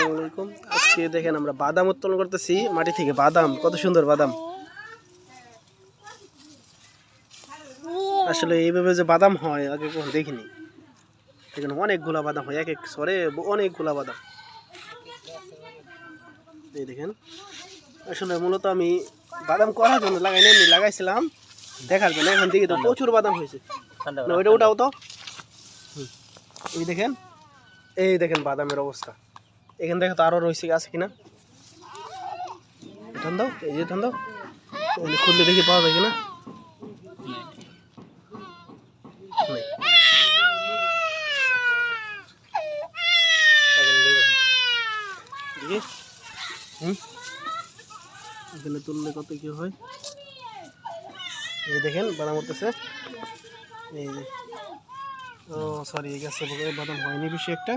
আসসালামু আলাইকুম। আজকে দেখেন আমরা বাদাম উত্তোলন করতেছি মাটি থেকে। বাদাম, কত সুন্দর বাদাম। আসলে এইভাবে যে বাদাম হয় আগে কখনো দেখিনি। এখানে অনেকগুলা বাদাম হয়, এক এক সরে অনেকগুলা বাদাম। এই দেখেন, আসলে মূলত আমি বাদাম করার জন্য লাগাইনি, এমনি লাগাইছিলাম দেখার জন্য। এখন দেখি তো প্রচুর বাদাম হয়েছে। না ওইটা ওটাও তো এই দেখেন, এই দেখেন বাদামের অবস্থা। এখানে দেখো তো আরো রয়েছে, আছে কিনা। ঠান দাও, এই যে ঠান দাও, খুললে দেখি পাওয়া যায় কিনা। এখানে তুললে কত কি হয়। এই দেখেন বাদাম উঠতেছে। এই ও সরি, এই গাছে বাদাম হয়নি বেশি একটা।